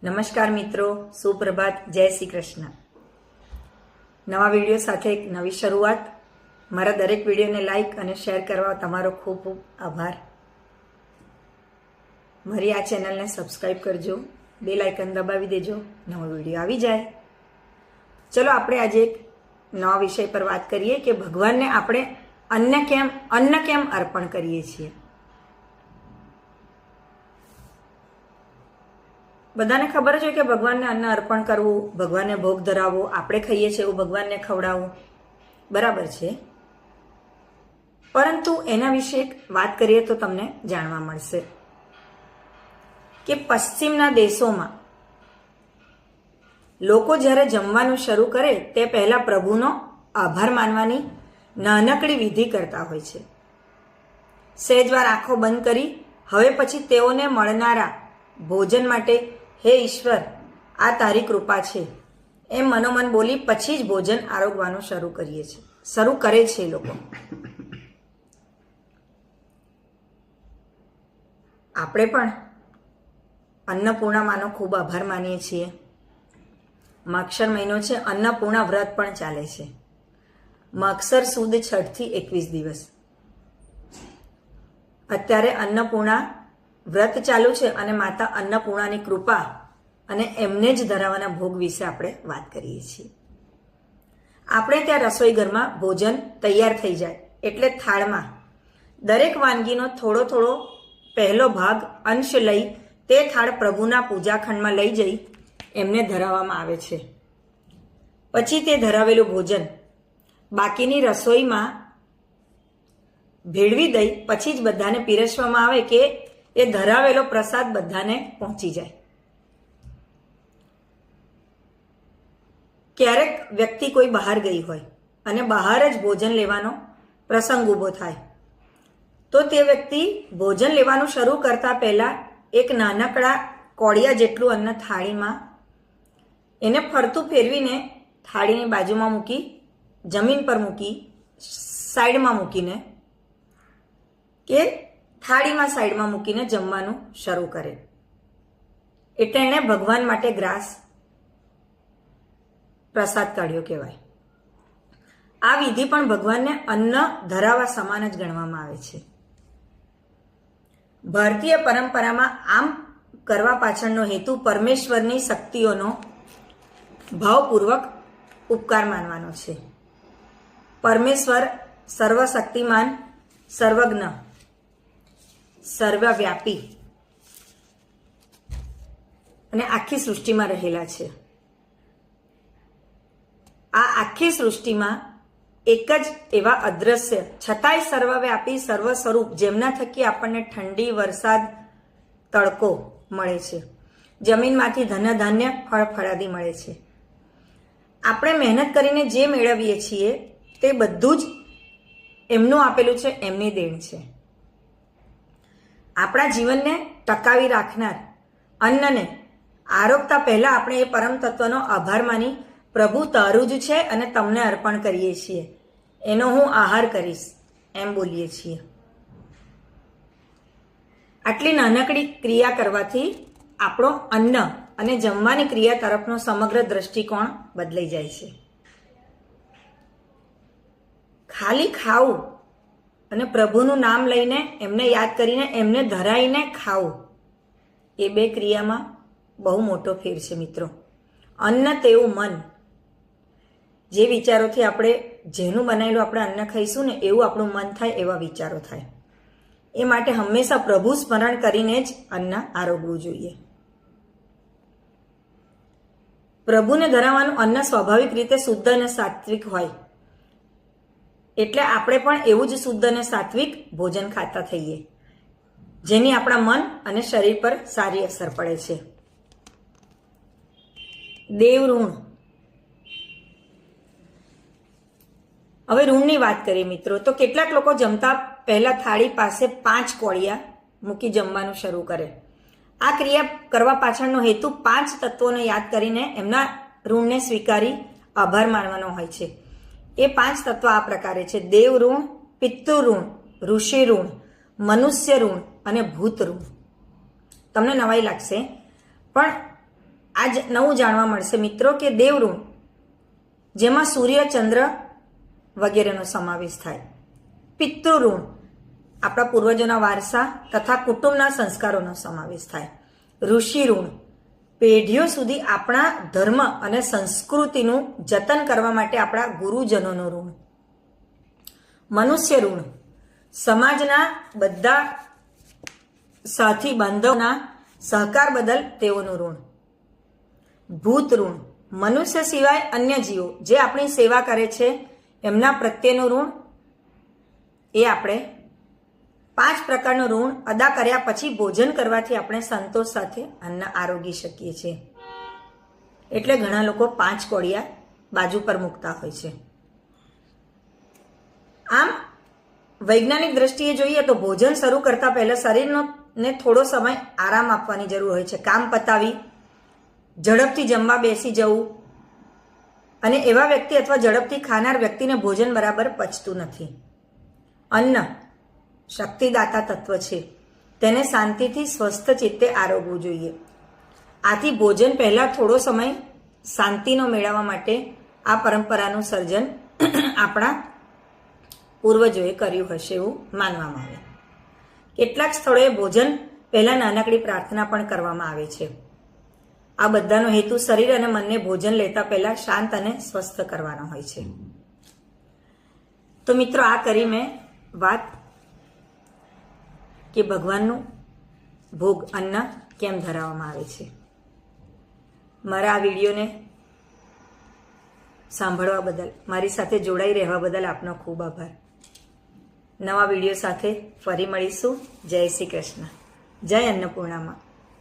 નમસ્કાર મિત્રો, સુપ્રભાત, જય શ્રી કૃષ્ણ। નવા વિડીયો સાથે એક નવી શરૂઆત। મારા દરેક વિડીયોને લાઈક અને શેર કરવા તમારો ખૂબ ખૂબ આભાર। મારી આ ચેનલને સબસ્ક્રાઈબ કરજો, બેલ આઇકન દબાવી દેજો, નવો વિડીયો આવી જાય। ચલો આપણે આજે એક નવા વિષય પર વાત કરીએ કે ભગવાનને આપણે અન્ન કેમ અર્પણ કરીએ છીએ। બધાને ખબર છે કે ભગવાનને અન્ન અર્પણ કરવું, ભગવાનને ભોગ ધરાવવો, આપણે ખાઈએ છીએ એવું ભગવાનને ખવડાવવું બરાબર છે, પરંતુ એના વિશે એક વાત કરીએ તો તમને જાણવા મળશે કે પશ્ચિમના દેશોમાં લોકો જ્યારે જમવાનું શરૂ કરે તે પહેલા પ્રભુનો આભાર માનવાની નાનકડી વિધિ કરતા હોય છે। સહેજવાર આંખો બંધ કરી હવે પછી તેઓને મળનારા ભોજન માટે હે ઈશ્વર, આ તારી કૃપા છે એમ મનોમન બોલી પછી જ ભોજન આરોગવાનું શરૂ કરે છે લોકો। આપણે પણ અન્નપૂર્ણામાનો ખૂબ આભાર માનીએ છીએ। માગશર મહિનો છે, અન્નપૂર્ણા વ્રત પણ ચાલે છે। માગશર સુદ 6 થી 21 દિવસ। અત્યારે અન્નપૂર્ણા વ્રત ચાલુ છે અને માતા અન્નપૂર્ણાની કૃપા અને એમને જ ધરાવવાના ભોગ વિશે આપણે વાત કરીએ છીએ। આપણે ત્યાં રસોઈ ઘરમાં ભોજન તૈયાર થઈ જાય એટલે થાળમાં દરેક વાનગીનો થોડો થોડો પહેલો ભાગ અંશ લઈ તે થાળ પ્રભુના પૂજાખંડમાં લઈ જઈ એમને ધરાવવામાં આવે છે। પછી તે ધરાવેલું ભોજન બાકીની રસોઈમાં ભેળવી દઈ પછી જ બધાને પીરસવામાં આવે કે એ ધરાવેલો પ્રસાદ બધાને પહોંચી જાય। ક્યારેક વ્યક્તિ કોઈ બહાર ગઈ હોય અને બહાર જ ભોજન લેવાનો પ્રસંગ ઊભો થાય તો તે વ્યક્તિ ભોજન લેવાનું શરૂ કરતા પહેલા એક નાનકડા કોળિયા જેટલું અન્ન થાળીમાં એને ફરતું ફેરવીને થાળીની બાજુમાં મૂકી, જમીન પર મૂકી, સાઈડમાં મૂકીને કે થાળીમાં સાઈડમાં મૂકીને જમવાનું શરૂ કરે। એટલે એણે ભગવાન માટે ગ્રાસ પ્રસાદ કાઢ્યો કહેવાય। આ વિધિ પણ ભગવાનને અન્ન ધરાવવા સમાન જ ગણવામાં આવે છે। ભારતીય પરંપરામાં આમ કરવા પાછળનો હેતુ પરમેશ્વરની શક્તિઓનો ભાવપૂર્વક ઉપકાર માનવાનો છે। પરમેશ્વર સર્વશક્તિમાન, સર્વજ્ઞ, સર્વવ્યાપી અને આખી સૃષ્ટિમાં રહેલા છે। આ આખી સૃષ્ટિમાં એક જ એવા અદ્રશ્ય છતાંય સર્વવ્યાપી સર્વ સ્વરૂપ જેમના થકી આપણને ઠંડી, વરસાદ, તડકો મળે છે, જમીનમાંથી ધનધાન્ય, ફળ ફળાદી મળે છે। આપણે મહેનત કરીને જે મેળવીએ છીએ તે બધું જ એમનું આપેલું છે, એમની દેણ છે। આપણા જીવનને ટકાવી રાખનાર અન્નને આરોગતા પહેલા આપણે એ પરમ તત્વનો આભાર માની પ્રભુ તારું જ છે અને તમને અર્પણ કરીએ છીએ, એનો હું આહાર કરીશ એમ બોલીએ છીએ। આટલી નાનકડી ક્રિયા કરવાથી આપણો અન્ન અને જમવાની ક્રિયા તરફનો સમગ્ર દ્રષ્ટિકોણ બદલાઈ જાય છે। ખાલી ખાવું અને પ્રભુનું નામ લઈને એમને યાદ કરીને એમને ધરાઈને ખાવું એ બે ક્રિયામાં બહુ મોટો ફેર છે મિત્રો। અન્ન તેવું મન, જે વિચારોથી આપણે જેનું બનાવેલું આપણે અન્ન ખાઈશું ને એવું આપણું મન થાય, એવા વિચારો થાય। એ માટે હંમેશા પ્રભુ સ્મરણ કરીને જ અન્ન આરોગવું જોઈએ। પ્રભુને ધરાવવાનું અન્ન સ્વાભાવિક રીતે શુદ્ધ અને સાત્વિક હોય એટલે આપણે પણ એવું જ શુદ્ધ અને સાત્વિક ભોજન ખાતા થઈએ, જેની આપણા મન અને શરીર પર સારી અસર પડે છે। દેવ ઋણ। હવે ઋણની વાત કરીએ મિત્રો તો કેટલાક લોકો જમતા પહેલા થાળી પાસે 5 કોળિયા મૂકી જમવાનું શરૂ કરે। આ ક્રિયા કરવા પાછળનો હેતુ 5 તત્વોને યાદ કરીને એમના ઋણને સ્વીકારી આભાર માનવાનો હોય છે। એ 5 તત્વ આ પ્રકારે છે: દેવ ઋણ, પિતૃ ઋણ, ઋષિ ઋણ, મનુષ્ય ઋણ અને ભૂત ઋણ। તમને નવાઈ લાગશે પણ આજ નવું જાણવા મળશે મિત્રો કે દેવ ઋણ, જેમાં સૂર્ય, ચંદ્ર વગેરેનો સમાવેશ થાય. પિતૃ ઋણ, આપણા પૂર્વજોના વારસા તથા કુટુંબના સંસ્કારોનો સમાવેશ થાય. ઋષિ ઋણ, પેઢીઓ સુધી આપણા ધર્મ અને સંસ્કૃતિનું જતન કરવા માટે આપણા ગુરુજનોનો ઋણ. મનુષ્ય ઋણ, સમાજના બધા સાથી બાંધવના સહકાર બદલ તેઓનું ઋણ. ભૂત ઋણ, મનુષ્ય સિવાય અન્ય જીવો જે આપણી સેવા કરે છે એમના પ્રત્યેનું ઋણ. એ આપણે 5 પ્રકારનું ઋણ અદા કર્યા પછી ભોજન કરવાથી આપણે સંતોષ સાથે અન્ન આરોગી શકીએ છીએ. એટલે ઘણા લોકો 5 કોળિયા બાજુ પર મૂકતા હોય છે. આમ વૈજ્ઞાનિક દ્રષ્ટિએ જોઈએ તો ભોજન શરૂ કરતા પહેલા શરીરને થોડો સમય આરામ આપવાની જરૂર હોય છે. કામ પતાવી ઝડપથી જમવા બેસી જવું, અને એવા વ્યક્તિ અથવા ઝડપથી ખાનાર વ્યક્તિને ભોજન બરાબર પચતું નથી. અન્ન શક્તિદાતા તત્વ છે, તેને શાંતિથી સ્વસ્થ ચિત્તે આરોગવું જોઈએ. આથી ભોજન પહેલા થોડો સમય શાંતિનો મેળવવા માટે આ પરંપરાનું સર્જન આપણા પૂર્વજોએ કર્યું હશે એવું માનવામાં આવે. કેટલાક સ્થળોએ ભોજન પહેલા નાનકડી પ્રાર્થના પણ કરવામાં આવે છે. આ બધાનો હેતુ શરીર અને મનને ભોજન લેતા પહેલા શાંત અને સ્વસ્થ કરવાનો હોય છે. તો મિત્રો, આ કરી મેં વાત કે ભગવાનનું ભોગ અન્ન કેમ ધરાવવામાં આવે છે. મારા આ વિડીયોને સાંભળવા બદલ, મારી સાથે જોડાઈ રહેવા બદલ આપનો ખૂબ આભાર. નવા વિડીયો સાથે ફરી મળીશું. જય શ્રી કૃષ્ણ. જય અન્નપૂર્ણામાં.